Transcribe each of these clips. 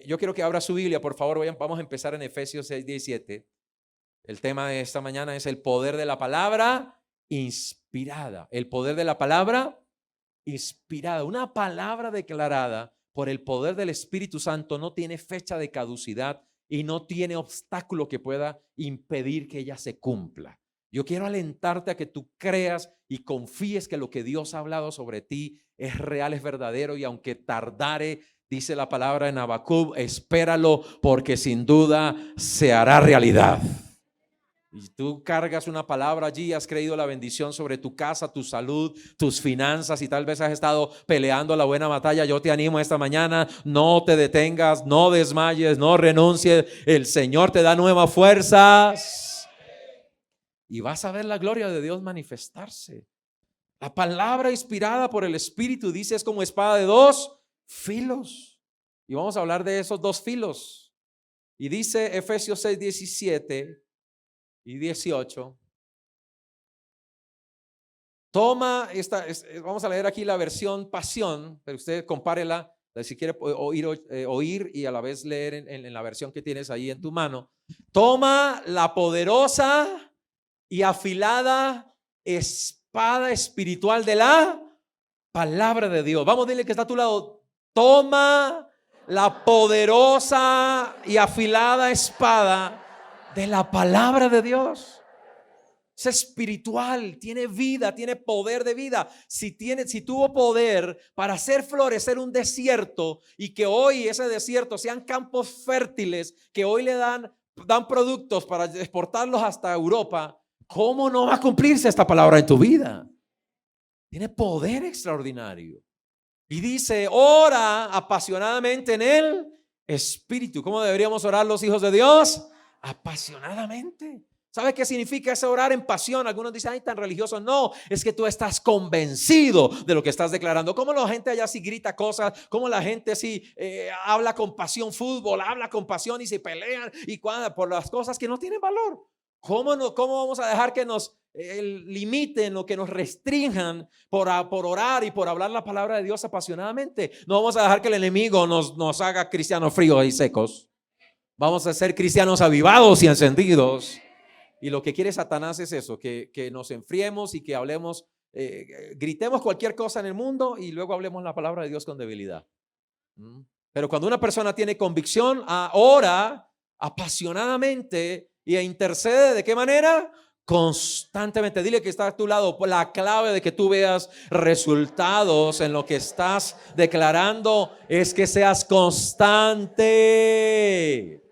Yo quiero que abra su Biblia, por favor. Vamos a empezar en Efesios 6:17. El tema de esta mañana es el poder de la palabra inspirada. El poder de la palabra inspirada. Una palabra declarada por el poder del Espíritu Santo no tiene fecha de caducidad y no tiene obstáculo que pueda impedir que ella se cumpla. Yo quiero alentarte a que tú creas y confíes que lo que Dios ha hablado sobre ti es real, es verdadero, y aunque tardare, dice la palabra en Habacuc, espéralo porque sin duda se hará realidad. Y tú cargas una palabra allí, has creído la bendición sobre tu casa, tu salud, tus finanzas, y tal vez has estado peleando la buena batalla. Yo te animo esta mañana, no te detengas, no desmayes, no renuncies. El Señor te da nuevas fuerzas y vas a ver la gloria de Dios manifestarse. La palabra inspirada por el Espíritu, dice, es como espada de dos filos. Y vamos a hablar de esos dos filos. Y dice Efesios 6:17 y 18. Toma vamos a leer aquí la versión Pasión, pero usted compárela, si quiere oír y a la vez leer en la versión que tienes ahí en tu mano. Toma la poderosa y afilada espada espiritual de la palabra de Dios. Vamos, dile que está a tu lado. Toma la poderosa y afilada espada de la palabra de Dios. Es espiritual, tiene vida, tiene poder de vida. Si tuvo poder para hacer florecer un desierto, y que hoy ese desierto sean campos fértiles, que hoy le dan productos para exportarlos hasta Europa, ¿cómo no va a cumplirse esta palabra en tu vida? Tiene poder extraordinario. Y dice, ora apasionadamente en el Espíritu. ¿Cómo deberíamos orar los hijos de Dios? Apasionadamente. ¿Sabe qué significa ese orar en pasión? Algunos dicen, ay, tan religioso. No, es que tú estás convencido de lo que estás declarando. Como la gente allá sí grita cosas, como la gente sí habla con pasión, fútbol, habla con pasión y se pelean por las cosas que no tienen valor. ¿Cómo vamos a dejar que nos limiten o que nos restrinjan por orar y por hablar la palabra de Dios apasionadamente? No vamos a dejar que el enemigo nos haga cristianos fríos y secos. Vamos a ser cristianos avivados y encendidos. Y lo que quiere Satanás es eso, que nos enfriemos y que hablemos, gritemos cualquier cosa en el mundo y luego hablemos la palabra de Dios con debilidad. Pero cuando una persona tiene convicción, ora apasionadamente y intercede, ¿de qué manera? Constantemente. Dile que está a tu lado. La clave de que tú veas resultados en lo que estás declarando es que seas constante.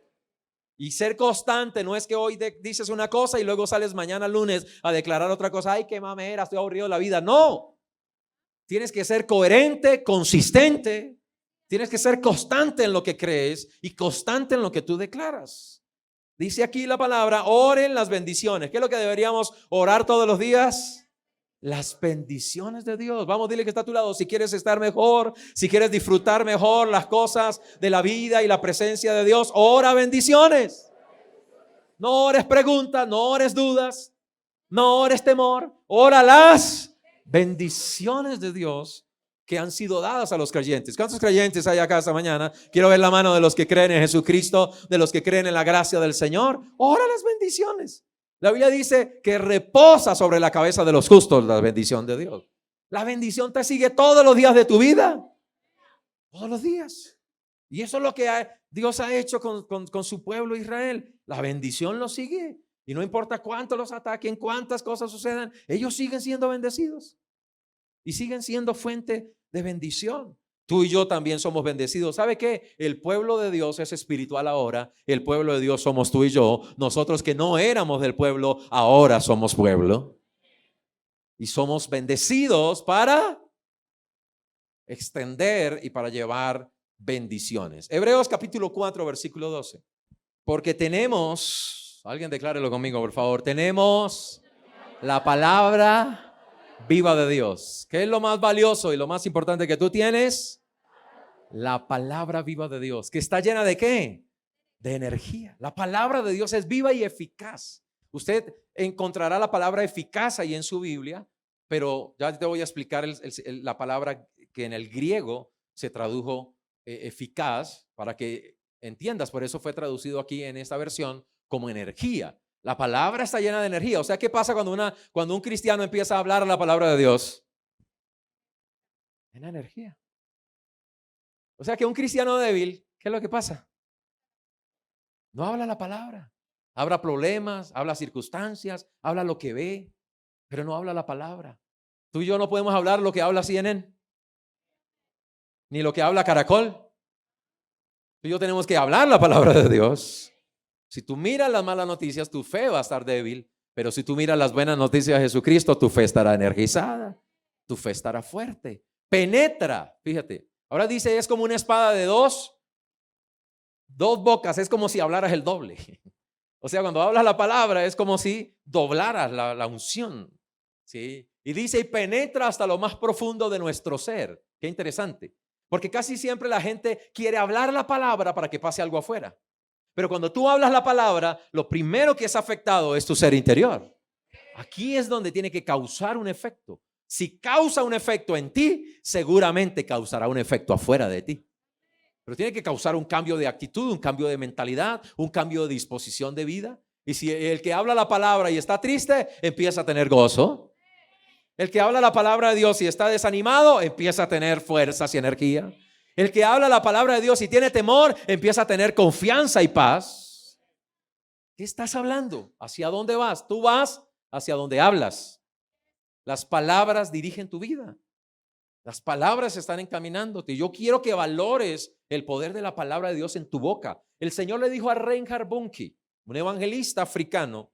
Y ser constante no es que hoy dices una cosa y luego sales mañana lunes a declarar otra cosa. Ay, qué mamera, estoy aburrido de la vida. No, tienes que ser coherente, consistente. Tienes que ser constante en lo que crees y constante en lo que tú declaras. Dice aquí la palabra, oren las bendiciones. ¿Qué es lo que deberíamos orar todos los días? Las bendiciones de Dios. Vamos, dile que está a tu lado. Si quieres estar mejor, si quieres disfrutar mejor las cosas de la vida y la presencia de Dios, ora bendiciones. No ores preguntas, no ores dudas, no ores temor. Ora las bendiciones de Dios que han sido dadas a los creyentes. ¿Cuántos creyentes hay acá esta mañana? Quiero ver la mano de los que creen en Jesucristo, de los que creen en la gracia del Señor. Ora las bendiciones. La Biblia dice que reposa sobre la cabeza de los justos la bendición de Dios. La bendición te sigue todos los días de tu vida. Todos los días. Y eso es lo que Dios ha hecho con su pueblo Israel. La bendición los sigue. Y no importa cuánto los ataquen, cuántas cosas sucedan, ellos siguen siendo bendecidos. Y siguen siendo fuente de bendición. Tú y yo también somos bendecidos. ¿Sabe qué? El pueblo de Dios es espiritual ahora. El pueblo de Dios somos tú y yo. Nosotros que no éramos del pueblo, ahora somos pueblo. Y somos bendecidos para extender y para llevar bendiciones. Hebreos capítulo 4, versículo 12. Porque tenemos, alguien declárelo conmigo, por favor. Tenemos la palabra viva de Dios. ¿Qué es lo más valioso y lo más importante que tú tienes? La palabra viva de Dios, que está llena ¿de qué? De energía. La palabra de Dios es viva y eficaz. Usted encontrará la palabra eficaz ahí en su Biblia, pero ya te voy a explicar la palabra que en el griego se tradujo eficaz, para que entiendas, por eso fue traducido aquí en esta versión como energía. La palabra está llena de energía. O sea, ¿qué pasa cuando un cristiano empieza a hablar la palabra de Dios? En energía. O sea, que un cristiano débil, ¿qué es lo que pasa? No habla la palabra. Habla problemas, habla circunstancias, habla lo que ve, pero no habla la palabra. Tú y yo no podemos hablar lo que habla CNN, ni lo que habla Caracol. Tú y yo tenemos que hablar la palabra de Dios. Si tú miras las malas noticias, tu fe va a estar débil, pero si tú miras las buenas noticias de Jesucristo, tu fe estará energizada, tu fe estará fuerte. Penetra, fíjate. Ahora dice, es como una espada de dos bocas, es como si hablaras el doble. O sea, cuando hablas la palabra es como si doblaras la unción, ¿sí? Y dice, y penetra hasta lo más profundo de nuestro ser. Qué interesante, porque casi siempre la gente quiere hablar la palabra para que pase algo afuera. Pero cuando tú hablas la palabra, lo primero que es afectado es tu ser interior. Aquí es donde tiene que causar un efecto. Si causa un efecto en ti, seguramente causará un efecto afuera de ti. Pero tiene que causar un cambio de actitud, un cambio de mentalidad, un cambio de disposición de vida. Y si el que habla la palabra y está triste, empieza a tener gozo. El que habla la palabra de Dios y está desanimado, empieza a tener fuerzas y energía. El que habla la palabra de Dios y tiene temor, empieza a tener confianza y paz. ¿Qué estás hablando? ¿Hacia dónde vas? Tú vas hacia donde hablas. Las palabras dirigen tu vida. Las palabras están encaminándote. Yo quiero que valores el poder de la palabra de Dios en tu boca. El Señor le dijo a Reinhard Bonnke, un evangelista africano,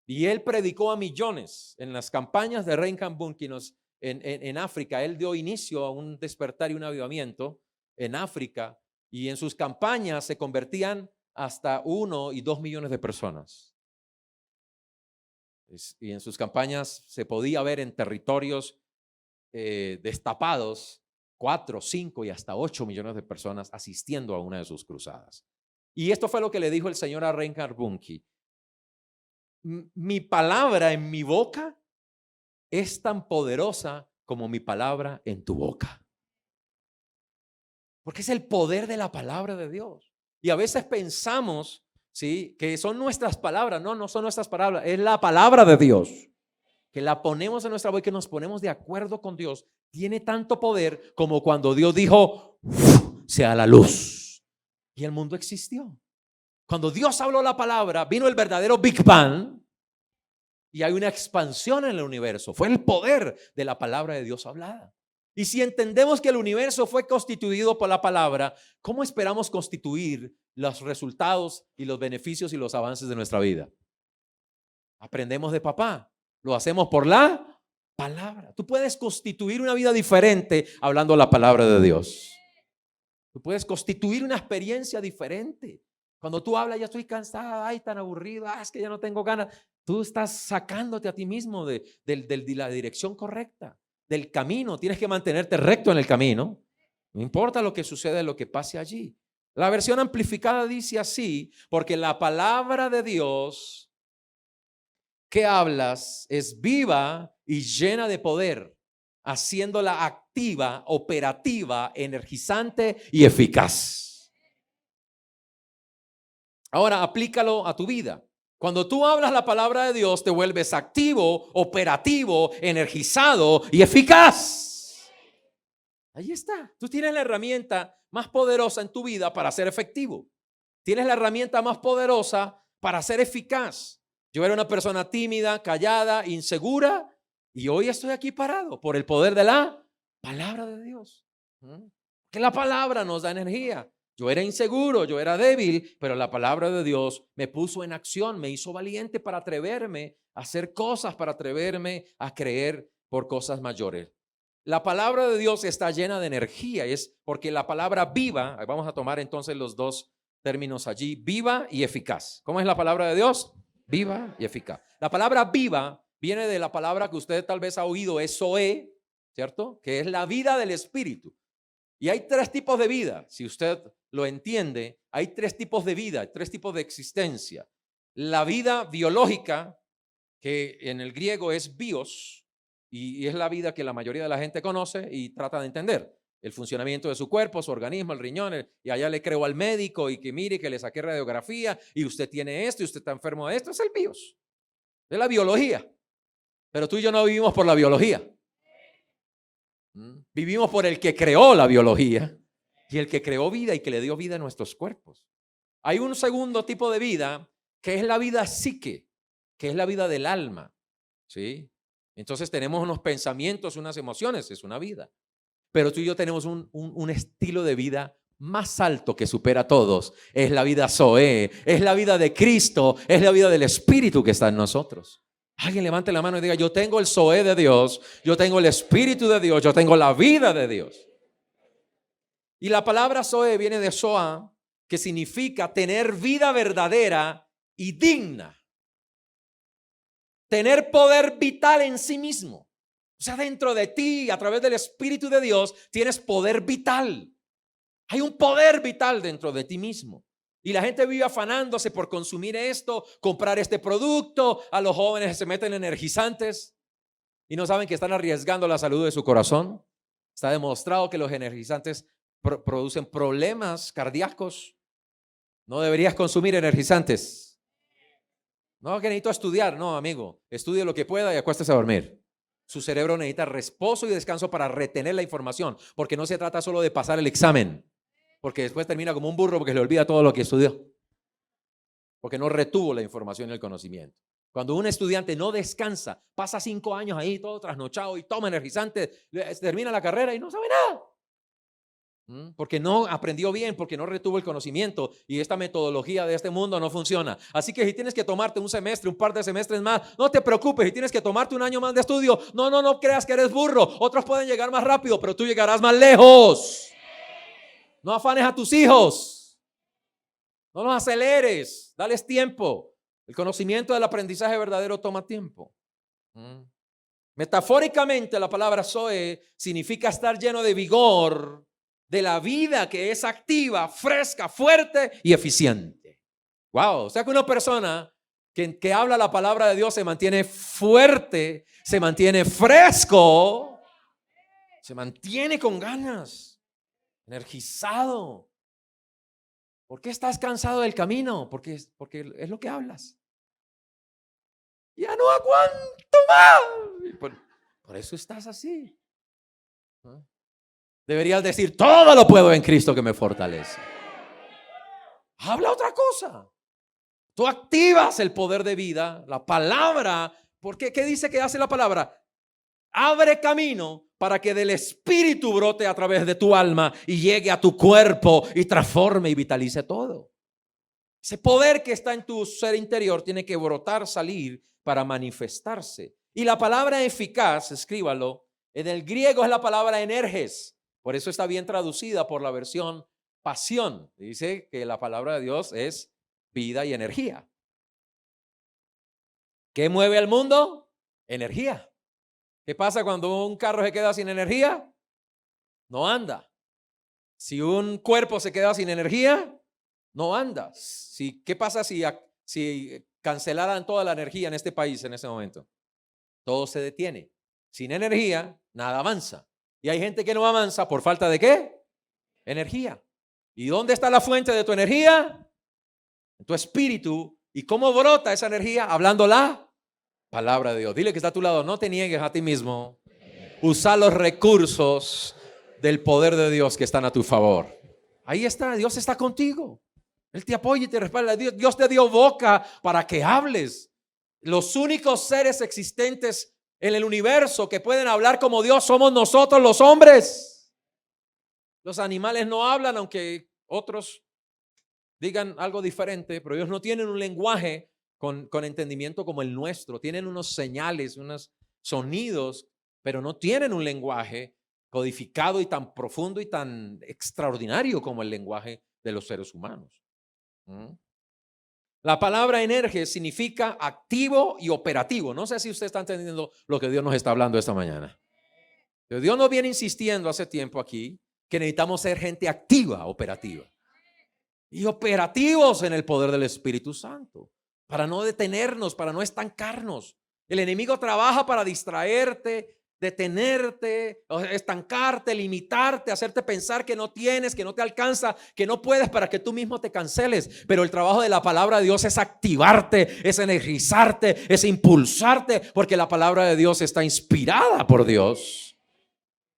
y él predicó a millones en las campañas de Reinhard Bonnke en África. Él dio inicio a un despertar y un avivamiento en África, y en sus campañas se convertían hasta 1 y 2 millones de personas. Y en sus campañas se podía ver en territorios destapados 4, 5 y hasta 8 millones de personas asistiendo a una de sus cruzadas. Y esto fue lo que le dijo el Señor a Reinhard Bonnke: mi palabra en mi boca es tan poderosa como mi palabra en tu boca. Porque es el poder de la palabra de Dios. Y a veces pensamos, ¿sí?, que son nuestras palabras. No, no son nuestras palabras, es la palabra de Dios. Que la ponemos en nuestra boca y que nos ponemos de acuerdo con Dios. Tiene tanto poder como cuando Dios dijo, sea la luz. Y el mundo existió. Cuando Dios habló la palabra, vino el verdadero Big Bang. Y hay una expansión en el universo. Fue el poder de la palabra de Dios hablada. Y si entendemos que el universo fue constituido por la palabra, ¿cómo esperamos constituir los resultados y los beneficios y los avances de nuestra vida? Aprendemos de papá. Lo hacemos por la palabra. Tú puedes constituir una vida diferente hablando la palabra de Dios. Tú puedes constituir una experiencia diferente. Cuando tú hablas, ya estoy cansada, ay, tan aburrida, es que ya no tengo ganas. Tú estás sacándote a ti mismo de la dirección correcta, del camino. Tienes que mantenerte recto en el camino. No importa lo que suceda, lo que pase allí. La versión amplificada dice así: porque la palabra de Dios que hablas es viva y llena de poder, haciéndola activa, operativa, energizante y eficaz. Ahora aplícalo a tu vida. Cuando tú hablas la palabra de Dios, te vuelves activo, operativo, energizado y eficaz. Ahí está. Tú tienes la herramienta más poderosa en tu vida para ser efectivo. Tienes la herramienta más poderosa para ser eficaz. Yo era una persona tímida, callada, insegura, y hoy estoy aquí parado por el poder de la palabra de Dios. Que la palabra nos da energía. Yo era inseguro, yo era débil, pero la palabra de Dios me puso en acción, me hizo valiente para atreverme a hacer cosas, para atreverme a creer por cosas mayores. La palabra de Dios está llena de energía, es porque la palabra viva, vamos a tomar entonces los dos términos allí, viva y eficaz. ¿Cómo es la palabra de Dios? Viva y eficaz. La palabra viva viene de la palabra que usted tal vez ha oído, es zoe, ¿cierto? Que es la vida del espíritu. Y hay 3 tipos de vida, si usted lo entiende, hay 3 tipos de vida, 3 tipos de existencia. La vida biológica, que en el griego es bios, y es la vida que la mayoría de la gente conoce y trata de entender. El funcionamiento de su cuerpo, su organismo, el riñón, y allá le creo al médico y que mire que le saqué radiografía y usted tiene esto y usted está enfermo de esto. Es el BIOS, es la biología. Pero tú y yo no vivimos por la biología. Vivimos por el que creó la biología y el que creó vida y que le dio vida a nuestros cuerpos. Hay un segundo tipo de vida que es la vida psique, que es la vida del alma, ¿sí? Entonces tenemos unos pensamientos, unas emociones, es una vida. Pero tú y yo tenemos un estilo de vida más alto que supera a todos. Es la vida Zoe, es la vida de Cristo, es la vida del Espíritu que está en nosotros. Alguien levante la mano y diga: yo tengo el Zoe de Dios, yo tengo el Espíritu de Dios, yo tengo la vida de Dios. Y la palabra Zoe viene de Zoa, que significa tener vida verdadera y digna. Tener poder vital en sí mismo. O sea, dentro de ti, a través del Espíritu de Dios, tienes poder vital. Hay un poder vital dentro de ti mismo. Y la gente vive afanándose por consumir esto, comprar este producto. A los jóvenes se meten energizantes y no saben que están arriesgando la salud de su corazón. Está demostrado que los energizantes producen problemas cardíacos. No deberías consumir energizantes. No, que necesito estudiar. No, amigo, estudie lo que pueda y acuéstese a dormir. Su cerebro necesita reposo y descanso para retener la información, porque no se trata solo de pasar el examen, porque después termina como un burro porque le olvida todo lo que estudió, porque no retuvo la información y el conocimiento. Cuando un estudiante no descansa, pasa 5 años ahí todo trasnochado y toma energizante, termina la carrera y no sabe nada. Porque no aprendió bien, porque no retuvo el conocimiento, y esta metodología de este mundo no funciona. Así que si tienes que tomarte un semestre, un par de semestres más, no te preocupes. Si tienes que tomarte un año más de estudio, no creas que eres burro. Otros pueden llegar más rápido, pero tú llegarás más lejos. No afanes a tus hijos, no los aceleres, dales tiempo. El conocimiento del aprendizaje verdadero toma tiempo. Metafóricamente, la palabra Zoe significa estar lleno de vigor, de la vida que es activa, fresca, fuerte y eficiente. Wow, o sea que una persona que habla la palabra de Dios se mantiene fuerte, se mantiene fresco, se mantiene con ganas, energizado. ¿Por qué estás cansado del camino? Porque es lo que hablas. Ya no aguanto más. Por eso estás así. Deberías decir: todo lo puedo en Cristo que me fortalece. Habla otra cosa. Tú activas el poder de vida, la palabra. Porque ¿qué dice que hace la palabra? Abre camino para que del Espíritu brote a través de tu alma y llegue a tu cuerpo y transforme y vitalice todo. Ese poder que está en tu ser interior tiene que brotar, salir para manifestarse. Y la palabra eficaz, escríbalo, en el griego es la palabra energes. Por eso está bien traducida por la versión pasión. Dice que la palabra de Dios es vida y energía. ¿Qué mueve al mundo? Energía. ¿Qué pasa cuando un carro se queda sin energía? No anda. Si un cuerpo se queda sin energía, no anda. ¿Qué pasa si cancelaran toda la energía en este país en ese momento? Todo se detiene. Sin energía, nada avanza. Y hay gente que no avanza por falta de ¿qué? Energía. ¿Y dónde está la fuente de tu energía? En tu espíritu. ¿Y cómo brota esa energía? Hablando la palabra de Dios. Dile que está a tu lado: no te niegues a ti mismo. Usa los recursos del poder de Dios que están a tu favor. Ahí está, Dios está contigo. Él te apoya y te respalda. Dios te dio boca para que hables. Los únicos seres existentes en el universo que pueden hablar como Dios somos nosotros, los hombres. Los animales no hablan, aunque otros digan algo diferente, pero ellos no tienen un lenguaje con entendimiento como el nuestro. Tienen unos señales, unos sonidos, pero no tienen un lenguaje codificado y tan profundo y tan extraordinario como el lenguaje de los seres humanos. La palabra energe significa activo y operativo. No sé si usted está entendiendo lo que Dios nos está hablando esta mañana. Dios nos viene insistiendo hace tiempo aquí que necesitamos ser gente activa, operativa. Y operativos en el poder del Espíritu Santo. Para no detenernos, para no estancarnos. El enemigo trabaja para distraerte, detenerte, estancarte, limitarte, hacerte pensar que no tienes, que no te alcanza, que no puedes, para que tú mismo te canceles. Pero el trabajo de la palabra de Dios es activarte, es energizarte, es impulsarte, porque la palabra de Dios está inspirada por Dios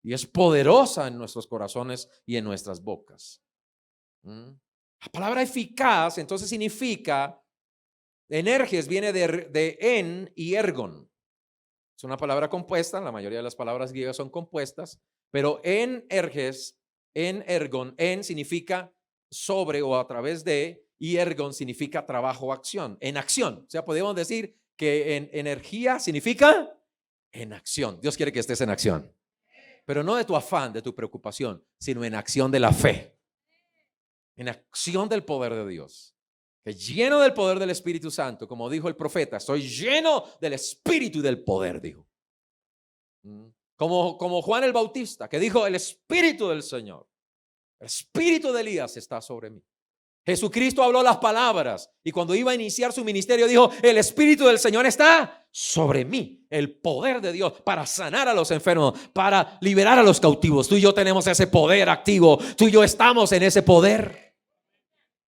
y es poderosa en nuestros corazones y en nuestras bocas. La palabra eficaz entonces significa, energes viene de en y ergon. Es una palabra compuesta, la mayoría de las palabras griegas son compuestas, pero en erges, en ergon, en significa sobre o a través de, y ergon significa trabajo o acción, en acción. O sea, podemos decir que en energía significa en acción. Dios quiere que estés en acción, pero no de tu afán, de tu preocupación, sino en acción de la fe, en acción del poder de Dios. Que lleno del poder del Espíritu Santo, como dijo el profeta, estoy lleno del Espíritu y del poder, dijo. Como Juan el Bautista, que dijo, el Espíritu del Señor, el Espíritu de Elías está sobre mí. Jesucristo habló las palabras y cuando iba a iniciar su ministerio dijo, el Espíritu del Señor está sobre mí. El poder de Dios para sanar a los enfermos, para liberar a los cautivos. Tú y yo tenemos ese poder activo. Tú y yo estamos en ese poder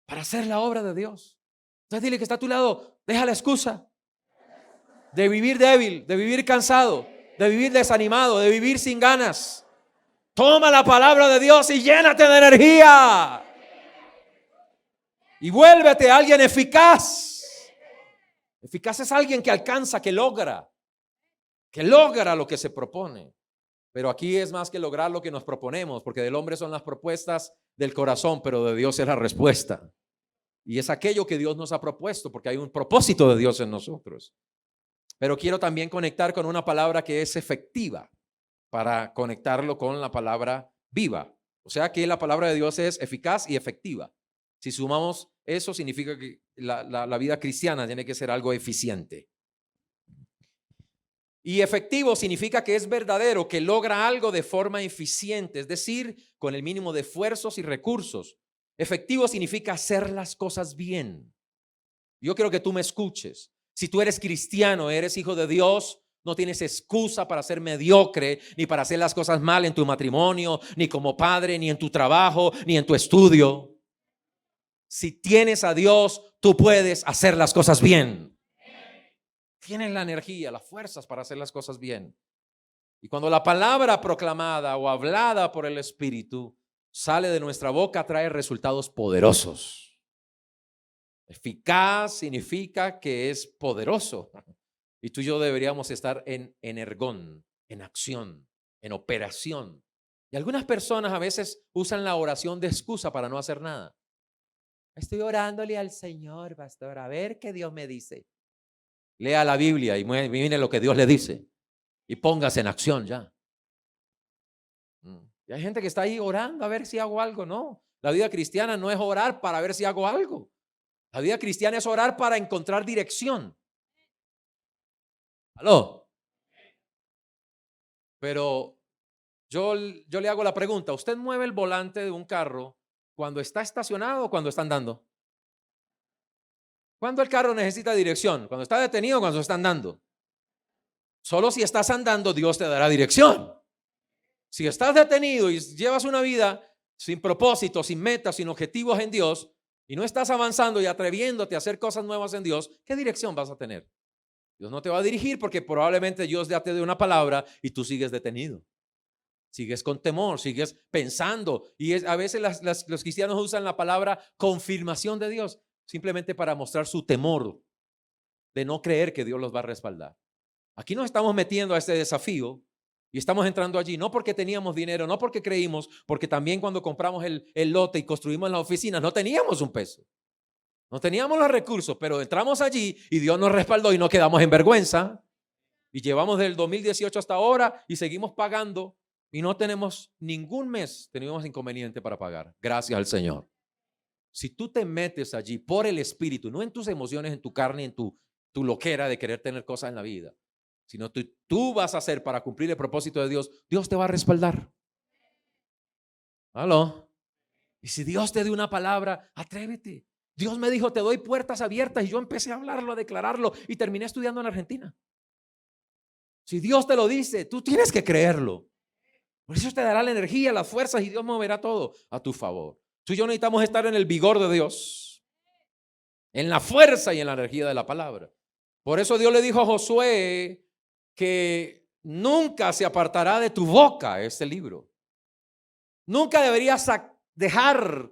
para hacer la obra de Dios. Entonces dile que está a tu lado, deja la excusa de vivir débil, de vivir cansado, de vivir desanimado, de vivir sin ganas. Toma la palabra de Dios y llénate de energía. Y vuélvete a alguien eficaz. Eficaz es alguien que alcanza, que logra lo que se propone. Pero aquí es más que lograr lo que nos proponemos, porque del hombre son las propuestas del corazón, pero de Dios es la respuesta. Y es aquello que Dios nos ha propuesto, porque hay un propósito de Dios en nosotros. Pero quiero también conectar con una palabra que es efectiva, para conectarlo con la palabra viva. O sea que la palabra de Dios es eficaz y efectiva. Si sumamos eso, significa que la vida cristiana tiene que ser algo eficiente. Y efectivo significa que es verdadero, que logra algo de forma eficiente, es decir, con el mínimo de esfuerzos y recursos. Efectivo significa hacer las cosas bien. Yo quiero que tú me escuches. Si tú eres cristiano, eres hijo de Dios, no tienes excusa para ser mediocre, ni para hacer las cosas mal en tu matrimonio, ni como padre, ni en tu trabajo, ni en tu estudio. Si tienes a Dios, tú puedes hacer las cosas bien. Tienes la energía, las fuerzas para hacer las cosas bien. Y cuando la palabra proclamada o hablada por el Espíritu sale de nuestra boca, trae resultados poderosos. Eficaz significa que es poderoso. Y tú y yo deberíamos estar en ergón, en acción, en operación. Y algunas personas a veces usan la oración de excusa para no hacer nada. Estoy orándole al Señor, pastor, a ver qué Dios me dice. Lea la Biblia y mire lo que Dios le dice y póngase en acción ya. Y hay gente que está ahí orando a ver si hago algo. No, la vida cristiana no es orar para ver si hago algo. La vida cristiana es orar para encontrar dirección. ¿Aló? Pero yo le hago la pregunta, ¿usted mueve el volante de un carro cuando está estacionado o cuando está andando? ¿Cuándo el carro necesita dirección? ¿Cuando está detenido o cuando está andando? Solo si estás andando, Dios te dará dirección. Si estás detenido y llevas una vida sin propósito, sin metas, sin objetivos en Dios, y no estás avanzando y atreviéndote a hacer cosas nuevas en Dios, ¿qué dirección vas a tener? Dios no te va a dirigir porque probablemente Dios ya te dé una palabra y tú sigues detenido. Sigues con temor, sigues pensando. Y a veces los cristianos usan la palabra confirmación de Dios simplemente para mostrar su temor de no creer que Dios los va a respaldar. Aquí nos estamos metiendo a este desafío y estamos entrando allí, no porque teníamos dinero, no porque creímos, porque también cuando compramos el lote y construimos las oficinas, no teníamos un peso. No teníamos los recursos, pero entramos allí y Dios nos respaldó y no quedamos en vergüenza. Y llevamos del 2018 hasta ahora y seguimos pagando y no tenemos ningún mes, tenemos inconveniente para pagar. Gracias al Señor. Si tú te metes allí por el Espíritu, no en tus emociones, en tu carne, en tu loquera de querer tener cosas en la vida, sino tú vas a hacer para cumplir el propósito de Dios, Dios te va a respaldar. ¿Aló? Y si Dios te dio una palabra, atrévete. Dios me dijo, te doy puertas abiertas y yo empecé a hablarlo, a declararlo y terminé estudiando en Argentina. Si Dios te lo dice, tú tienes que creerlo. Por eso te dará la energía, las fuerzas y Dios moverá todo a tu favor. Tú y yo necesitamos estar en el vigor de Dios, en la fuerza y en la energía de la palabra. Por eso Dios le dijo a Josué que nunca se apartará de tu boca este libro. Nunca deberías dejar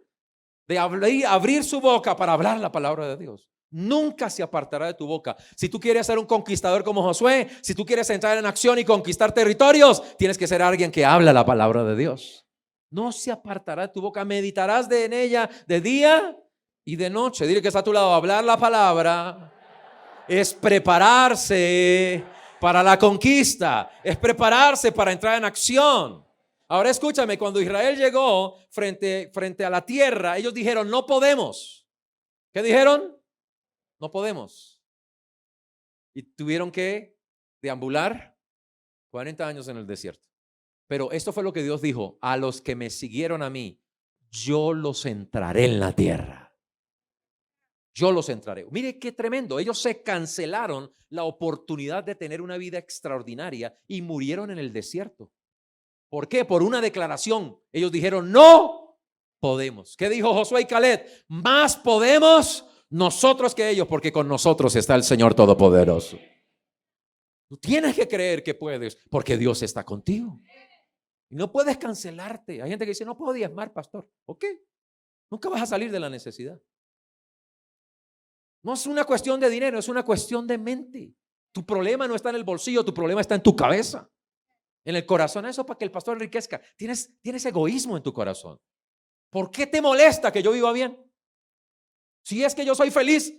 de abrir su boca para hablar la palabra de Dios. Nunca se apartará de tu boca. Si tú quieres ser un conquistador como Josué, si tú quieres entrar en acción y conquistar territorios, tienes que ser alguien que habla la palabra de Dios. No se apartará de tu boca, meditarás en ella de día y de noche. Dile que está a tu lado, hablar la palabra es prepararse para la conquista, es prepararse para entrar en acción. Ahora escúchame, cuando Israel llegó frente a la tierra, ellos dijeron, no podemos. ¿Qué dijeron? No podemos. Y tuvieron que deambular 40 años en el desierto. Pero esto fue lo que Dios dijo: a los que me siguieron a mí, yo los entraré en la tierra. Yo los entraré. Mire qué tremendo. Ellos se cancelaron la oportunidad de tener una vida extraordinaria y murieron en el desierto. ¿Por qué? Por una declaración. Ellos dijeron, no podemos. ¿Qué dijo Josué y Caleb? Más podemos nosotros que ellos, porque con nosotros está el Señor Todopoderoso. Tú tienes que creer que puedes, porque Dios está contigo. Y no puedes cancelarte. Hay gente que dice, no puedo diezmar, pastor. ¿Ok? Nunca vas a salir de la necesidad. No es una cuestión de dinero, es una cuestión de mente. Tu problema no está en el bolsillo, tu problema está en tu cabeza, en el corazón. Eso para que el pastor enriquezca. Tienes egoísmo en tu corazón. ¿Por qué te molesta que yo viva bien? Si es que yo soy feliz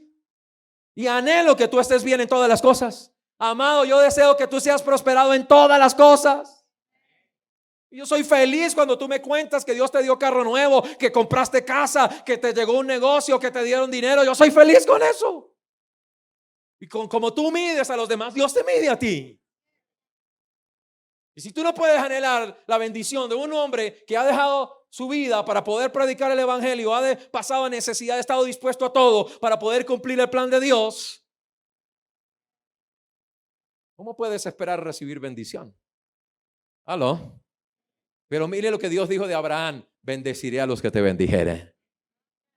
y anhelo que tú estés bien en todas las cosas. Amado, yo deseo que tú seas prosperado en todas las cosas. Yo soy feliz cuando tú me cuentas que Dios te dio carro nuevo, que compraste casa, que te llegó un negocio, que te dieron dinero. Yo soy feliz con eso. Y como tú mides a los demás, Dios te mide a ti. Y si tú no puedes anhelar la bendición de un hombre que ha dejado su vida para poder predicar el evangelio, ha pasado necesidad, ha estado dispuesto a todo para poder cumplir el plan de Dios, ¿cómo puedes esperar recibir bendición? ¿Aló? Pero mire lo que Dios dijo de Abraham: bendeciré a los que te bendijeren.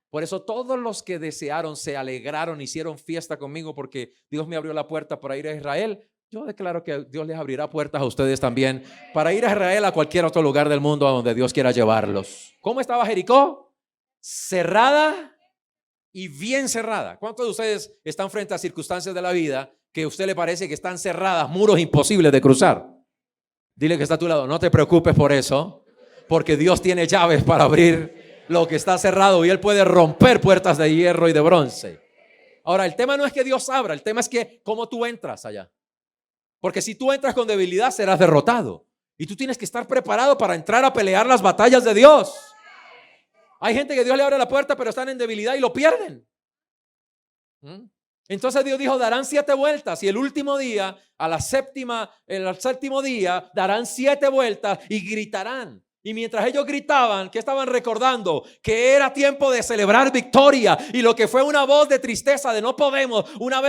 Por eso todos los que desearon se alegraron, hicieron fiesta conmigo, porque Dios me abrió la puerta para ir a Israel. Yo declaro que Dios les abrirá puertas a ustedes también para ir a Israel, a cualquier otro lugar del mundo a donde Dios quiera llevarlos. ¿Cómo estaba Jericó? Cerrada y bien cerrada. ¿Cuántos de ustedes están frente a circunstancias de la vida que a usted le parece que están cerradas, muros imposibles de cruzar? Dile que está a tu lado, no te preocupes por eso, porque Dios tiene llaves para abrir lo que está cerrado y Él puede romper puertas de hierro y de bronce. Ahora, el tema no es que Dios abra, el tema es que cómo tú entras allá. Porque si tú entras con debilidad, serás derrotado. Y tú tienes que estar preparado para entrar a pelear las batallas de Dios. Hay gente que Dios le abre la puerta, pero están en debilidad y lo pierden. Entonces Dios dijo, darán 7 vueltas, y el último día, al séptimo día, darán 7 vueltas y gritarán. Y mientras ellos gritaban, ¿qué estaban recordando? Que era tiempo de celebrar victoria. Y lo que fue una voz de tristeza, de no podemos, una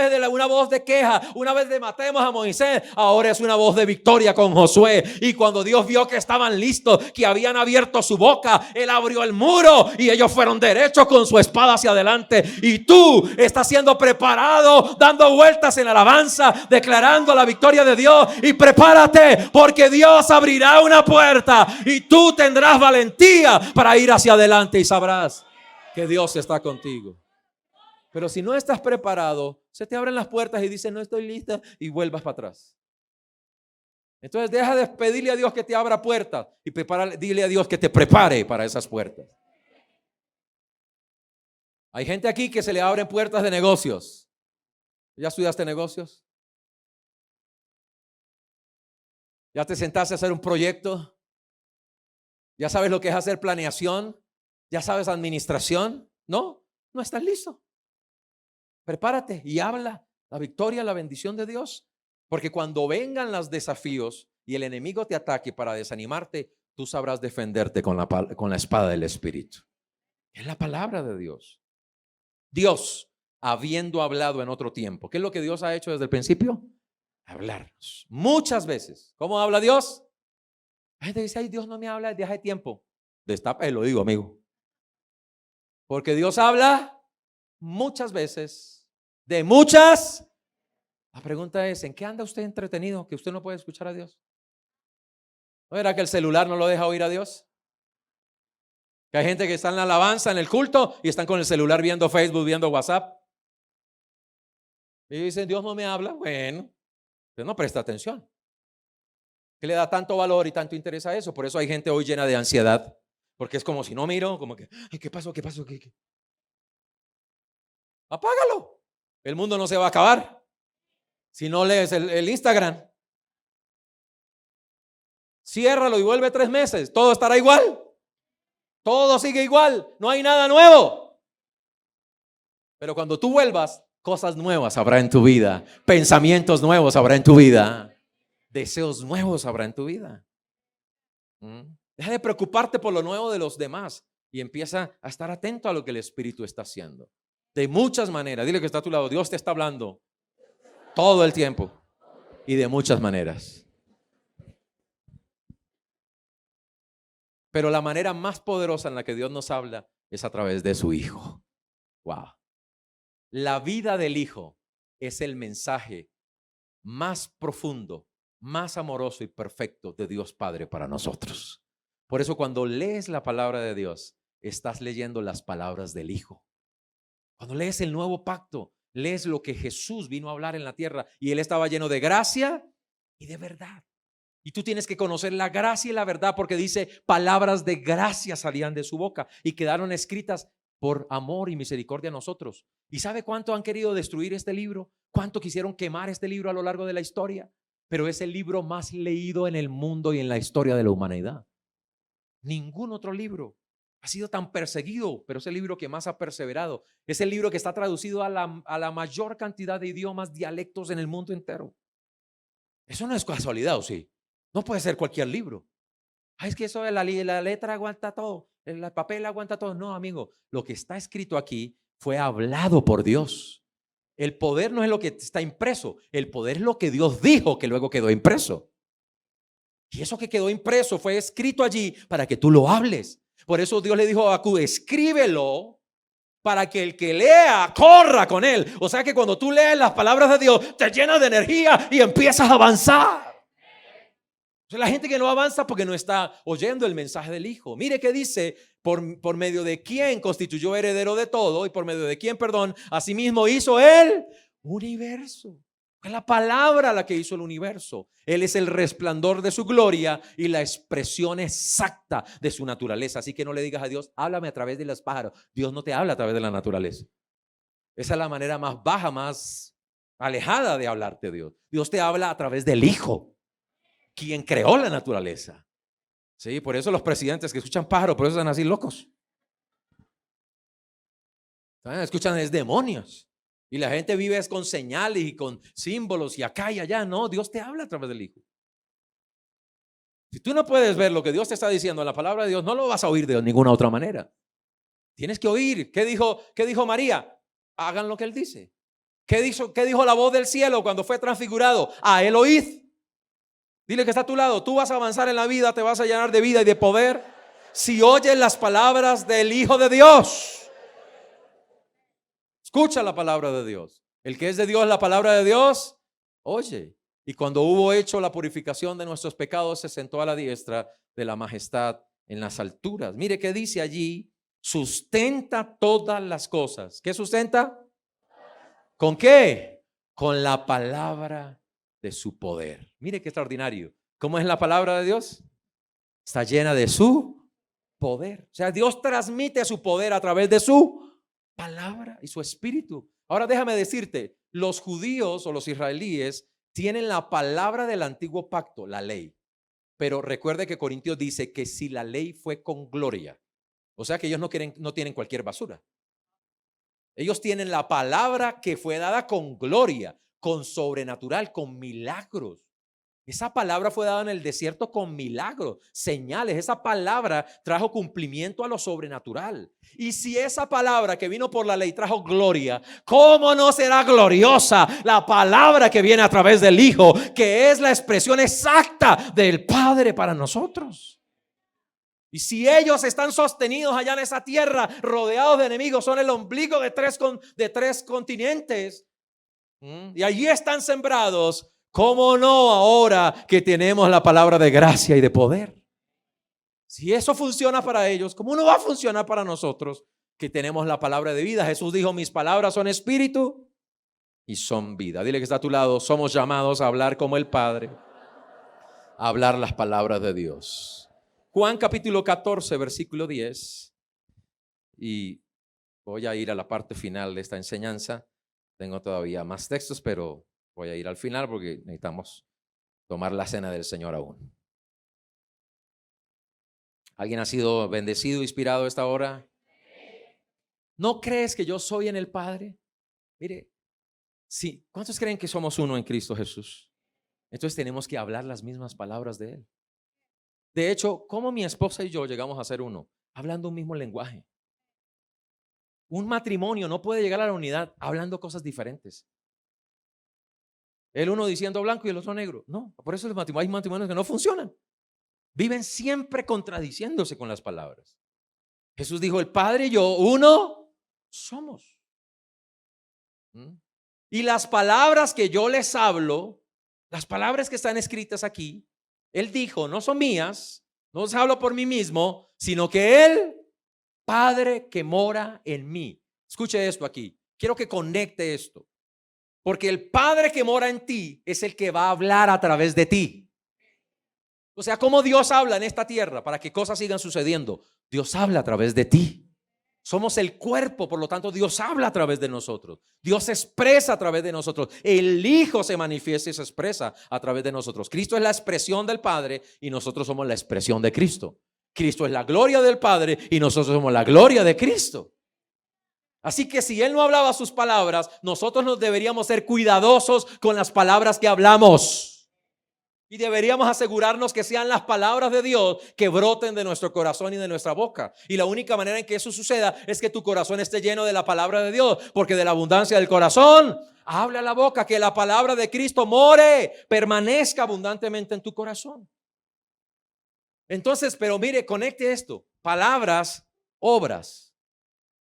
voz de queja, una vez de matemos a Moisés, ahora es una voz de victoria con Josué. Y cuando Dios vio que estaban listos, que habían abierto su boca, Él abrió el muro y ellos fueron derechos con su espada hacia adelante. Y tú estás siendo preparado, dando vueltas en alabanza, declarando la victoria de Dios. Y prepárate, porque Dios abrirá una puerta y tú tendrás valentía para ir hacia adelante y sabrás que Dios está contigo. Pero si no estás preparado, se te abren las puertas y dices, no estoy lista, y vuelvas para atrás. Entonces deja de pedirle a Dios que te abra puertas y dile a Dios que te prepare para esas puertas. Hay gente aquí que se le abren puertas de negocios. ¿Ya estudiaste negocios? ¿Ya te sentaste a hacer un proyecto? ¿Ya sabes lo que es hacer planeación? ¿Ya sabes administración? No estás listo. Prepárate y habla la victoria, la bendición de Dios. Porque cuando vengan los desafíos y el enemigo te ataque para desanimarte, tú sabrás defenderte con la espada del Espíritu. Es la palabra de Dios. Dios, habiendo hablado en otro tiempo, ¿qué es lo que Dios ha hecho desde el principio? hablarnos. Muchas veces. ¿Cómo habla Dios? La gente dice, ay, Dios no me habla desde hace tiempo. Lo digo, amigo. Porque Dios habla muchas veces, de muchas. La pregunta es, ¿en qué anda usted entretenido que usted no puede escuchar a Dios? ¿No era que el celular no lo deja oír a Dios? Que hay gente que está en la alabanza, en el culto, y están con el celular viendo Facebook, viendo WhatsApp. Y dicen, Dios no me habla. Bueno, usted no presta atención. ¿Qué le da tanto valor y tanto interés a eso? Por eso hay gente hoy llena de ansiedad. Porque es como si no miro, como que, ay, ¿qué pasó? ¿Qué pasó? ¿Qué? Apágalo. El mundo no se va a acabar si no lees el Instagram. Ciérralo y vuelve 3 meses. Todo estará igual. Todo sigue igual. No hay nada nuevo. Pero cuando tú vuelvas, cosas nuevas habrá en tu vida. Pensamientos nuevos habrá en tu vida. Deseos nuevos habrá en tu vida. Deja de preocuparte por lo nuevo de los demás y empieza a estar atento a lo que el Espíritu está haciendo. De muchas maneras. Dile que está a tu lado. Dios te está hablando todo el tiempo y de muchas maneras. Pero la manera más poderosa en la que Dios nos habla es a través de su Hijo. Wow. La vida del Hijo es el mensaje más profundo, más amoroso y perfecto de Dios Padre para nosotros. Por eso cuando lees la palabra de Dios, estás leyendo las palabras del Hijo. Cuando lees el nuevo pacto, lees lo que Jesús vino a hablar en la tierra y Él estaba lleno de gracia y de verdad. Y tú tienes que conocer la gracia y la verdad porque dice, palabras de gracia salían de su boca y quedaron escritas por amor y misericordia a nosotros. ¿Y sabe cuánto han querido destruir este libro? ¿Cuánto quisieron quemar este libro a lo largo de la historia? Pero es el libro más leído en el mundo y en la historia de la humanidad. Ningún otro libro ha sido tan perseguido, pero es el libro que más ha perseverado. Es el libro que está traducido a la mayor cantidad de idiomas, dialectos en el mundo entero. Eso no es casualidad, ¿o sí? No puede ser cualquier libro. Es que eso de la letra aguanta todo, el papel aguanta todo. No, amigo, lo que está escrito aquí fue hablado por Dios. El poder no es lo que está impreso, el poder es lo que Dios dijo que luego quedó impreso. Y eso que quedó impreso fue escrito allí para que tú lo hables. Por eso Dios le dijo a Habacuc, escríbelo para que el que lea corra con él. O sea que cuando tú lees las palabras de Dios, te llenas de energía y empiezas a avanzar. La gente que no avanza porque no está oyendo el mensaje del Hijo. Mire qué dice, por medio de quién constituyó heredero de todo y por medio de quién, asimismo hizo el universo. Es la palabra la que hizo el universo. Él es el resplandor de su gloria y la expresión exacta de su naturaleza. Así que no le digas a Dios, háblame a través de los pájaros. Dios no te habla a través de la naturaleza. Esa es la manera más baja, más alejada de hablarte Dios. Dios te habla a través del Hijo, quien creó la naturaleza. Sí, por eso los presidentes que escuchan pájaros, por eso están así locos. Escuchan es demonios. Y la gente vive es con señales y con símbolos y acá y allá. No, Dios te habla a través del Hijo. Si tú no puedes ver lo que Dios te está diciendo en la palabra de Dios, no lo vas a oír de ninguna otra manera. Tienes que oír. ¿Qué dijo María? Hagan lo que Él dice. ¿Qué dijo la voz del cielo cuando fue transfigurado? A Él oíd. Dile que está a tu lado. Tú vas a avanzar en la vida, te vas a llenar de vida y de poder si oyes las palabras del Hijo de Dios. Escucha la palabra de Dios. El que es de Dios, la palabra de Dios, oye. Y cuando hubo hecho la purificación de nuestros pecados, se sentó a la diestra de la majestad en las alturas. Mire qué dice allí, sustenta todas las cosas. ¿Qué sustenta? ¿Con qué? Con la palabra de su poder. Mire qué extraordinario. ¿Cómo es la palabra de Dios? Está llena de su poder. O sea, Dios transmite su poder a través de su palabra y su espíritu. Ahora déjame decirte, los judíos o los israelíes tienen la palabra del antiguo pacto, la ley. Pero recuerde que Corintios dice que si la ley fue con gloria, o sea que ellos no tienen cualquier basura. Ellos tienen la palabra que fue dada con gloria, con sobrenatural, con milagros. Esa palabra fue dada en el desierto con milagros, señales. Esa palabra trajo cumplimiento a lo sobrenatural. Y si esa palabra que vino por la ley trajo gloria, ¿cómo no será gloriosa la palabra que viene a través del Hijo, que es la expresión exacta del Padre para nosotros? Y si ellos están sostenidos allá en esa tierra, rodeados de enemigos, son el ombligo de tres continentes, y allí están sembrados, ¿cómo no ahora que tenemos la palabra de gracia y de poder? Si eso funciona para ellos, ¿cómo no va a funcionar para nosotros que tenemos la palabra de vida? Jesús dijo, mis palabras son espíritu y son vida. Dile que está a tu lado, somos llamados a hablar como el Padre, a hablar las palabras de Dios. Juan capítulo 14, versículo 10. Y voy a ir a la parte final de esta enseñanza. Tengo todavía más textos, pero voy a ir al final porque necesitamos tomar la cena del Señor aún. ¿Alguien ha sido bendecido, inspirado a esta hora? ¿No crees que yo soy en el Padre? Mire, sí, ¿cuántos creen que somos uno en Cristo Jesús? Entonces tenemos que hablar las mismas palabras de Él. De hecho, ¿cómo mi esposa y yo llegamos a ser uno? Hablando un mismo lenguaje. Un matrimonio no puede llegar a la unidad hablando cosas diferentes. El uno diciendo blanco y el otro negro. No, por eso hay matrimonios que no funcionan. Viven siempre contradiciéndose con las palabras. Jesús dijo, el Padre y yo, uno somos. Y las palabras que yo les hablo, las palabras que están escritas aquí, Él dijo, no son mías, no las hablo por mí mismo, sino que Él, Padre que mora en mí. Escuche esto aquí. Quiero que conecte esto. Porque el Padre que mora en ti es el que va a hablar a través de ti. O sea, ¿cómo Dios habla en esta tierra para que cosas sigan sucediendo? Dios habla a través de ti. Somos el cuerpo, por lo tanto Dios habla a través de nosotros. Dios se expresa a través de nosotros. El Hijo se manifiesta y se expresa a través de nosotros. Cristo es la expresión del Padre y nosotros somos la expresión de Cristo. Cristo es la gloria del Padre y nosotros somos la gloria de Cristo. Así que si Él no hablaba sus palabras, nosotros nos deberíamos ser cuidadosos con las palabras que hablamos. Y deberíamos asegurarnos que sean las palabras de Dios que broten de nuestro corazón y de nuestra boca. Y la única manera en que eso suceda es que tu corazón esté lleno de la palabra de Dios. Porque de la abundancia del corazón habla la boca. Que la palabra de Cristo more, permanezca abundantemente en tu corazón. Entonces, pero mire, conecte esto. Palabras, obras.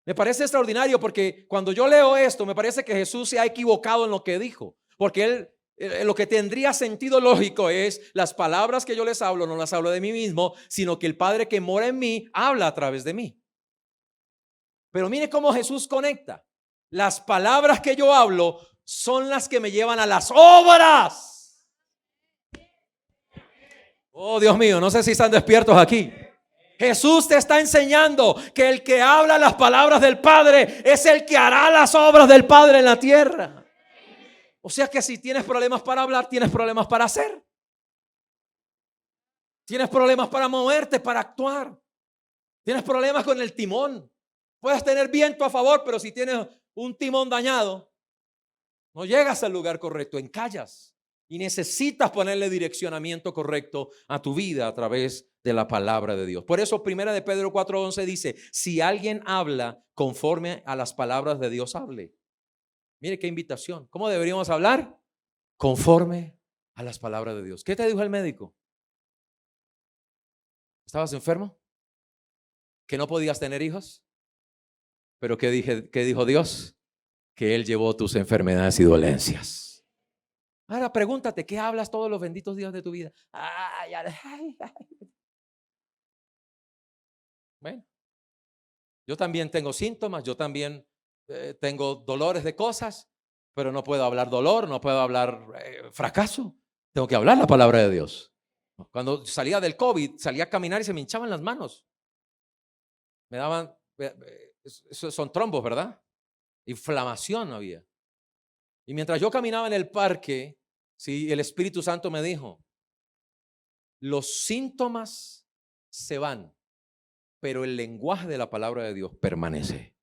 Me parece extraordinario porque cuando yo leo esto, me parece que Jesús se ha equivocado en lo que dijo. Porque lo que tendría sentido lógico es las palabras que yo les hablo, no las hablo de mí mismo, sino que el Padre que mora en mí habla a través de mí. Pero mire cómo Jesús conecta. Las palabras que yo hablo son las que me llevan a las obras. Oh, Dios mío, no sé si están despiertos aquí. Jesús te está enseñando que el que habla las palabras del Padre es el que hará las obras del Padre en la tierra. O sea que si tienes problemas para hablar, tienes problemas para hacer. Tienes problemas para moverte, para actuar. Tienes problemas con el timón. Puedes tener viento a favor, pero si tienes un timón dañado, no llegas al lugar correcto, encallas. Y necesitas ponerle direccionamiento correcto a tu vida a través de la palabra de Dios. Por eso 1 de Pedro 4:11 dice, si alguien habla conforme a las palabras de Dios, hable. Mire qué invitación. ¿Cómo deberíamos hablar? Conforme a las palabras de Dios. ¿Qué te dijo el médico? ¿Estabas enfermo? ¿Que no podías tener hijos? ¿Pero qué dijo Dios? Que Él llevó tus enfermedades y dolencias. Ahora pregúntate, ¿qué hablas todos los benditos días de tu vida? Bueno, yo también tengo síntomas, yo también tengo dolores de cosas, pero no puedo hablar dolor, no puedo hablar fracaso. Tengo que hablar la palabra de Dios. Cuando salía del COVID, salía a caminar y se me hinchaban las manos. Me daban, son trombos, ¿verdad? Inflamación había. Y mientras yo caminaba en el parque, sí, el Espíritu Santo me dijo, los síntomas se van, pero el lenguaje de la palabra de Dios permanece.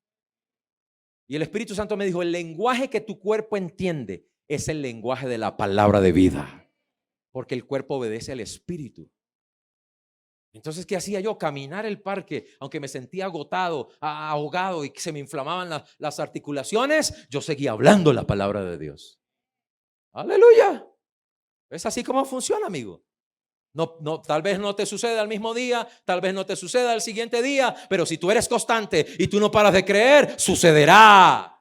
Y el Espíritu Santo me dijo, el lenguaje que tu cuerpo entiende es el lenguaje de la palabra de vida. porque el cuerpo obedece al espíritu. Entonces, ¿qué hacía yo? Caminar el parque, aunque me sentía agotado, ahogado y que se me inflamaban las articulaciones, yo seguía hablando la palabra de Dios. Aleluya. Es así como funciona, amigo. No, tal vez no te suceda al mismo día, tal vez no te suceda al siguiente día, pero si tú eres constante y tú no paras de creer, sucederá.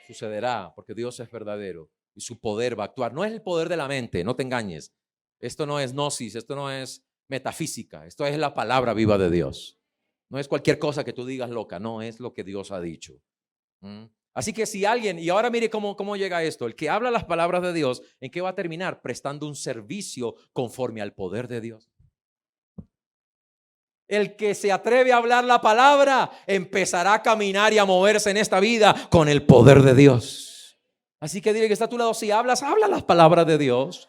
Sucederá, porque Dios es verdadero y su poder va a actuar. No es el poder de la mente, no te engañes. Esto no es gnosis, esto no es metafísica, esto es la palabra viva de Dios. No es cualquier cosa que tú digas loca, no, es lo que Dios ha dicho. Así que si alguien, y ahora mire cómo llega esto, el que habla las palabras de Dios, ¿en qué va a terminar? Prestando un servicio conforme al poder de Dios. El que se atreve a hablar la palabra empezará a caminar y a moverse en esta vida con el poder de Dios. Así que dile que está a tu lado, si hablas, habla las palabras de Dios,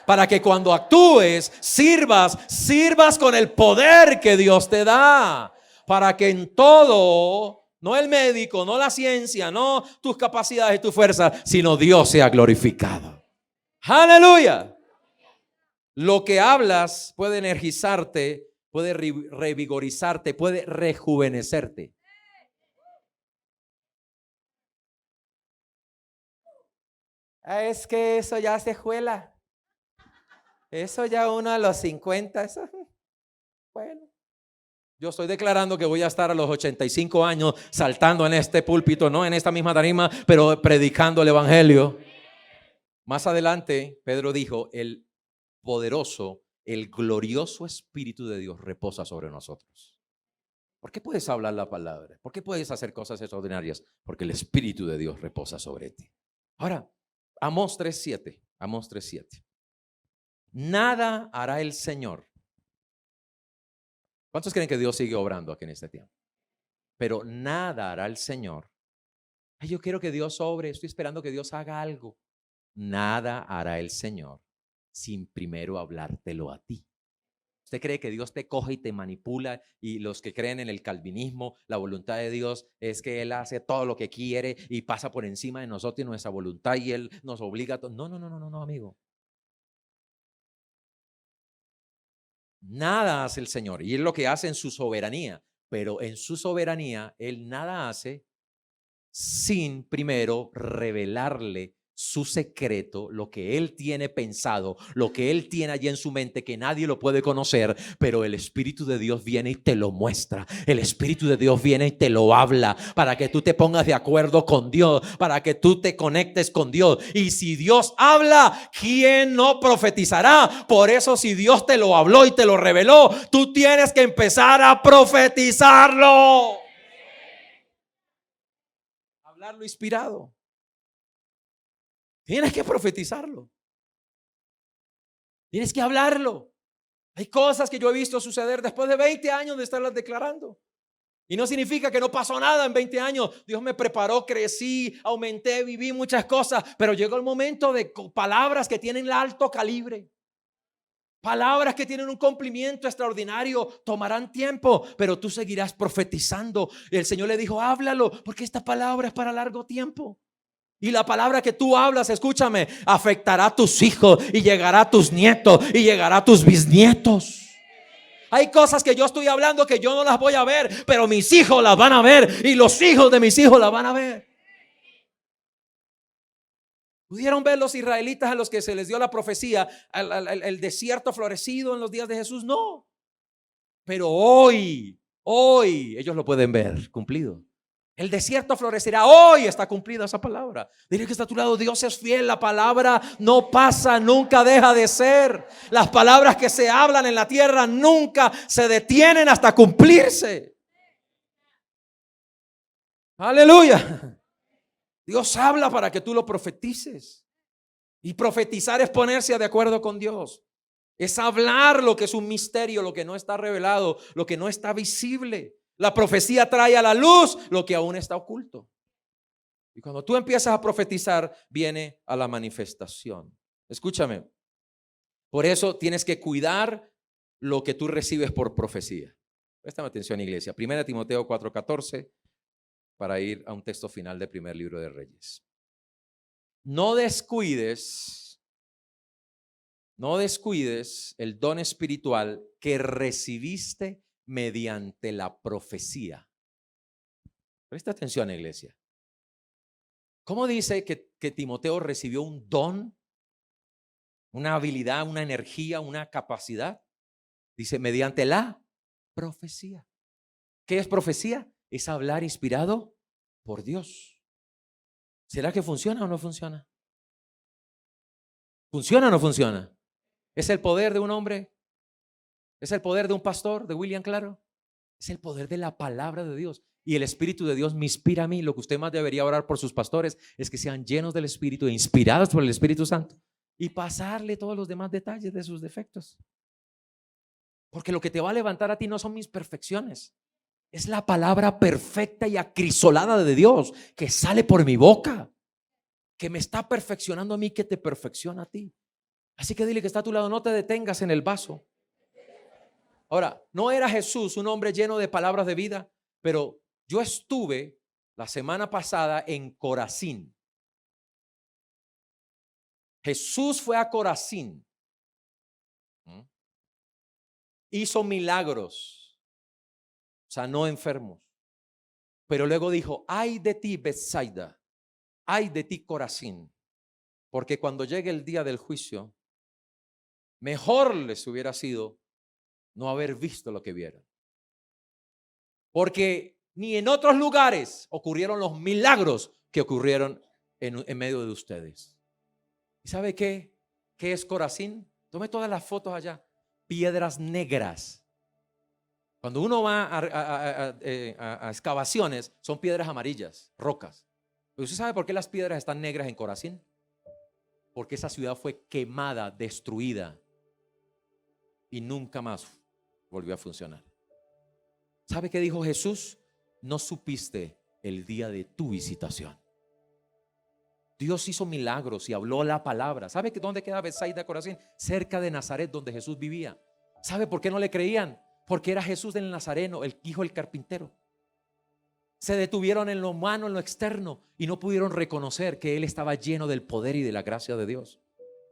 para que cuando actúes, sirvas con el poder que Dios te da, para que en todo, no el médico, no la ciencia, no tus capacidades y tu fuerza, sino Dios sea glorificado. Aleluya. Lo que hablas puede energizarte, puede revigorizarte, puede rejuvenecerte. Es que eso ya se juela. Eso ya uno a los 50, eso, bueno. Yo estoy declarando que voy a estar a los 85 años saltando en este púlpito, no en esta misma tarima, pero predicando el evangelio. Más adelante, Pedro dijo, el poderoso, el glorioso Espíritu de Dios reposa sobre nosotros. ¿Por qué puedes hablar la palabra? ¿Por qué puedes hacer cosas extraordinarias? Porque el Espíritu de Dios reposa sobre ti. Ahora, Amós 3:7. Amós 3:7. Nada hará el Señor. ¿Cuántos creen que Dios sigue obrando aquí en este tiempo? Pero nada hará el Señor. Ay, yo quiero que Dios obre, estoy esperando que Dios haga algo. Nada hará el Señor sin primero hablártelo a ti. ¿Usted cree que Dios te coge y te manipula? Y los que creen en el calvinismo, la voluntad de Dios es que Él hace todo lo que quiere y pasa por encima de nosotros y nuestra voluntad y Él nos obliga a todo. No, amigo. Nada hace el Señor y es lo que hace en su soberanía, pero en su soberanía Él nada hace sin primero revelarle su secreto, lo que Él tiene pensado, lo que Él tiene allí en su mente que nadie lo puede conocer, pero el Espíritu de Dios viene y te lo muestra. El Espíritu de Dios viene y te lo habla para que tú te pongas de acuerdo con Dios, para que tú te conectes con Dios. Y si Dios habla, ¿quién no profetizará? Por eso, si Dios te lo habló y te lo reveló, tú tienes que empezar a profetizarlo. Hablarlo inspirado. Tienes que profetizarlo. Tienes que hablarlo. Hay cosas que yo he visto suceder después de 20 años de estarlas declarando. Y no significa que no pasó nada en 20 años. Dios me preparó, crecí, aumenté, viví muchas cosas. Pero llegó el momento de palabras que tienen alto calibre. Palabras que tienen un cumplimiento extraordinario. Tomarán tiempo, pero tú seguirás profetizando. Y el Señor le dijo, háblalo, porque esta palabra es para largo tiempo. Y la palabra que tú hablas, escúchame, afectará a tus hijos y llegará a tus nietos y llegará a tus bisnietos. Hay cosas que yo estoy hablando que yo no las voy a ver, pero mis hijos las van a ver y los hijos de mis hijos las van a ver. ¿Pudieron ver los israelitas a los que se les dio la profecía, el desierto florecido en los días de Jesús? No. Pero hoy ellos lo pueden ver cumplido. El desierto florecerá. Hoy está cumplida esa palabra. Dile que está a tu lado, Dios es fiel. La palabra no pasa, nunca deja de ser. Las palabras que se hablan en la tierra nunca se detienen hasta cumplirse. Aleluya. Dios habla para que tú lo profetices. Y profetizar es ponerse de acuerdo con Dios. Es hablar lo que es un misterio, lo que no está revelado, lo que no está visible. La profecía trae a la luz lo que aún está oculto. Y cuando tú empiezas a profetizar, viene a la manifestación. Escúchame. Por eso tienes que cuidar lo que tú recibes por profecía. Préstame atención, iglesia. 1 Timoteo 4:14, para ir a un texto final del primer libro de Reyes. No descuides no descuides el don espiritual que recibiste mediante la profecía. Presta atención, iglesia. ¿Cómo dice que Timoteo recibió un don, una habilidad, una energía, una capacidad? Dice, mediante la profecía. ¿Qué es profecía? Es hablar inspirado por Dios. ¿Será que funciona o no funciona? ¿Funciona o no funciona? ¿Es el poder de un hombre? ¿Es el poder de un pastor, de William Claro? Es el poder de la palabra de Dios. Y el Espíritu de Dios me inspira a mí. Lo que usted más debería orar por sus pastores es que sean llenos del Espíritu e inspirados por el Espíritu Santo. Y pasarle todos los demás detalles de sus defectos. Porque lo que te va a levantar a ti no son mis perfecciones. Es la palabra perfecta y acrisolada de Dios que sale por mi boca, que me está perfeccionando a mí, que te perfecciona a ti. Así que dile que está a tu lado, no te detengas en el vaso. Ahora, no era Jesús un hombre lleno de palabras de vida, pero yo estuve la semana pasada en Corazín. Jesús fue a Corazín. Hizo milagros, sanó enfermos. Pero luego dijo, ay de ti, Betsaida, ay de ti, Corazín, porque cuando llegue el día del juicio, mejor les hubiera sido no haber visto lo que vieron. Porque ni en otros lugares ocurrieron los milagros que ocurrieron en medio de ustedes. ¿Y sabe qué? ¿Qué es Corazín? Tome todas las fotos allá. Piedras negras. Cuando uno va a excavaciones, son piedras amarillas, rocas. ¿Pero usted sabe por qué las piedras están negras en Corazín? Porque esa ciudad fue quemada, destruida y nunca más volvió a funcionar. ¿Sabe qué dijo Jesús? No supiste el día de tu visitación. Dios hizo milagros y habló la palabra. ¿Sabe dónde queda Betsaida, Corazín? Cerca de Nazaret, donde Jesús vivía. ¿Sabe por qué no le creían? Porque era Jesús del Nazareno, el hijo del carpintero. Se detuvieron en lo humano, en lo externo, y no pudieron reconocer que él estaba lleno del poder y de la gracia de Dios.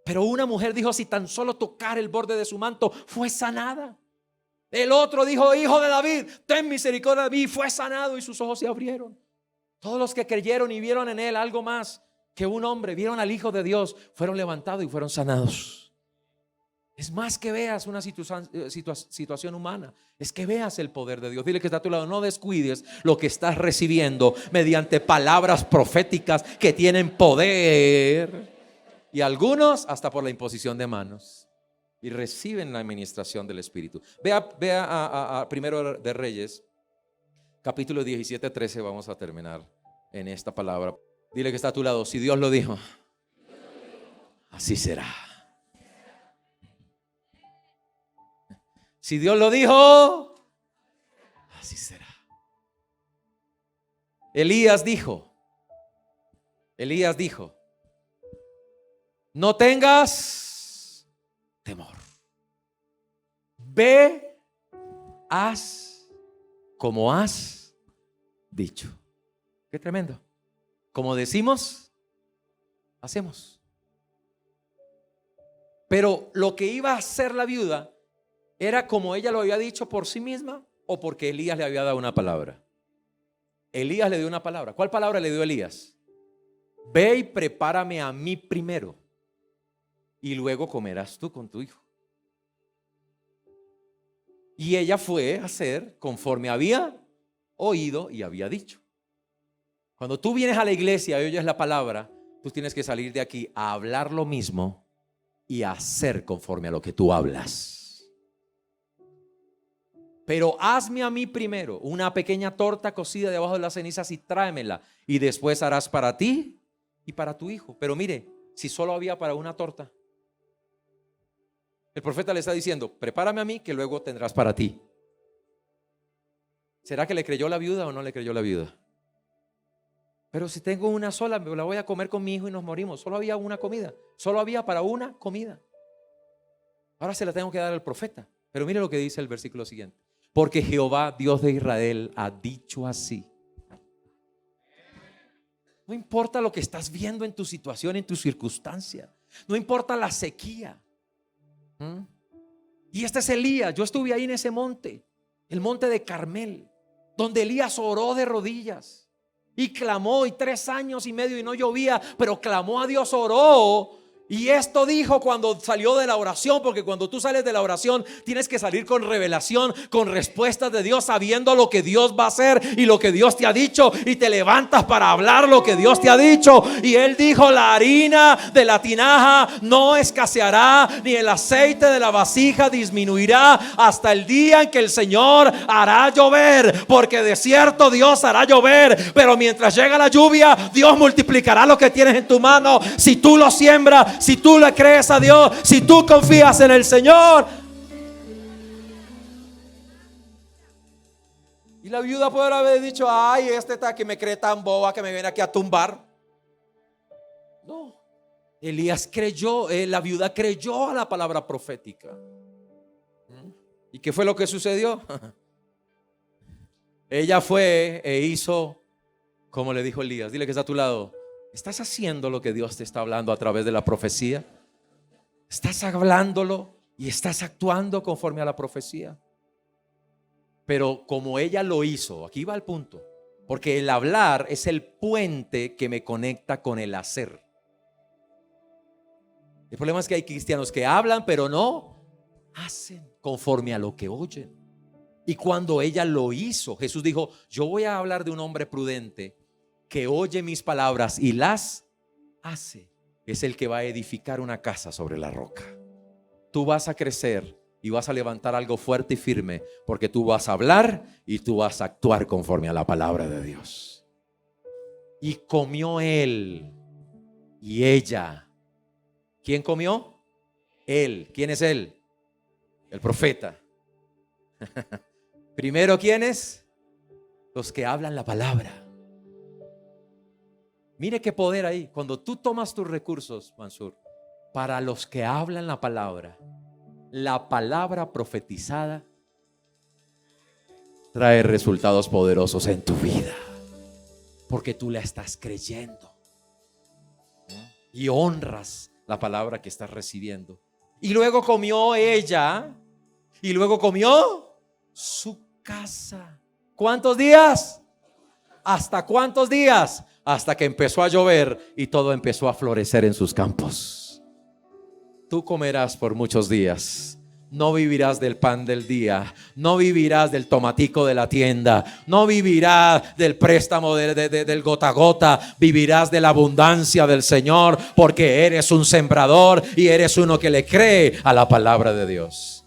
Pero una mujer dijo, si tan solo tocar el borde de su manto, fue sanada. El otro dijo, hijo de David, ten misericordia de mí, fue sanado y sus ojos se abrieron. Todos los que creyeron y vieron en él algo más que un hombre, vieron al Hijo de Dios, fueron levantados y fueron sanados. Es más que veas una situación humana, es que veas el poder de Dios. Dile que está a tu lado, no descuides lo que estás recibiendo mediante palabras proféticas que tienen poder, y algunos hasta por la imposición de manos, y reciben la administración del Espíritu. Vea a Primero de Reyes, capítulo 17-13. Vamos a terminar en esta palabra. Dile que está a tu lado, si Dios lo dijo, así será. Si Dios lo dijo, así será. Elías dijo, no tengas temor. Ve, haz como has dicho. Qué tremendo. Como decimos, hacemos. Pero lo que iba a hacer la viuda era como ella lo había dicho por sí misma o porque Elías le había dado una palabra. Elías le dio una palabra. ¿Cuál palabra le dio Elías? Ve y prepárame a mí primero y luego comerás tú con tu hijo. Y ella fue a hacer conforme había oído y había dicho. Cuando tú vienes a la iglesia y oyes la palabra, tú tienes que salir de aquí a hablar lo mismo y a hacer conforme a lo que tú hablas. Pero hazme a mí primero una pequeña torta cocida debajo de las cenizas y tráemela, y después harás para ti y para tu hijo. Pero mire, si solo había para una torta, el profeta le está diciendo, prepárame a mí que luego tendrás para ti. ¿Será que le creyó la viuda o no le creyó la viuda? Pero si tengo una sola, me la voy a comer con mi hijo y nos morimos. Solo había una comida, solo había para una comida. Ahora se la tengo que dar al profeta. Pero mire lo que dice el versículo siguiente. Porque Jehová, Dios de Israel, ha dicho así. No importa lo que estás viendo en tu situación, en tu circunstancia. No importa la sequía. ¿Mm? Y este es Elías. Yo estuve ahí en ese monte, el monte de Carmel, donde Elías oró de rodillas y clamó, y 3 años y medio y no llovía, pero clamó a Dios, oró. Y esto dijo cuando salió de la oración, porque cuando tú sales de la oración tienes que salir con revelación, con respuestas de Dios, sabiendo lo que Dios va a hacer y lo que Dios te ha dicho, y te levantas para hablar lo que Dios te ha dicho. Y él dijo: la harina de la tinaja no escaseará, ni el aceite de la vasija disminuirá hasta el día en que el Señor hará llover, porque de cierto Dios hará llover, pero mientras llega la lluvia, Dios multiplicará lo que tienes en tu mano. Si tú lo siembras, si tú le crees a Dios, si tú confías en el Señor. Y la viuda podrá haber dicho: ay, este está que me cree tan boba que me viene aquí a tumbar. No, Elías creyó, la viuda creyó a la palabra profética. ¿Y qué fue lo que sucedió? Ella fue e hizo como le dijo Elías. Dile que está a tu lado: ¿estás haciendo lo que Dios te está hablando a través de la profecía? ¿Estás hablándolo y estás actuando conforme a la profecía? Pero como ella lo hizo, aquí va el punto, porque el hablar es el puente que me conecta con el hacer. El problema es que hay cristianos que hablan pero no hacen conforme a lo que oyen. Y cuando ella lo hizo, Jesús dijo: yo voy a hablar de un hombre prudente que oye mis palabras y las hace. Es el que va a edificar una casa sobre la roca. Tú vas a crecer y vas a levantar algo fuerte y firme, porque tú vas a hablar y tú vas a actuar conforme a la palabra de Dios. Y comió él y ella. ¿Quién comió? Él. ¿Quién es él? El profeta. Primero, ¿quiénes? Los que hablan la palabra. Mire qué poder ahí. Cuando tú tomas tus recursos, Mansur, para los que hablan la palabra profetizada trae resultados poderosos en tu vida, porque tú la estás creyendo y honras la palabra que estás recibiendo. Y luego comió ella, y luego comió su casa. ¿Cuántos días? ¿Hasta cuántos días? Hasta que empezó a llover y todo empezó a florecer en sus campos. Tú comerás por muchos días. No vivirás del pan del día. No vivirás del tomatico de la tienda. No vivirás del préstamo del gota a gota. Vivirás de la abundancia del Señor, porque eres un sembrador y eres uno que le cree a la palabra de Dios.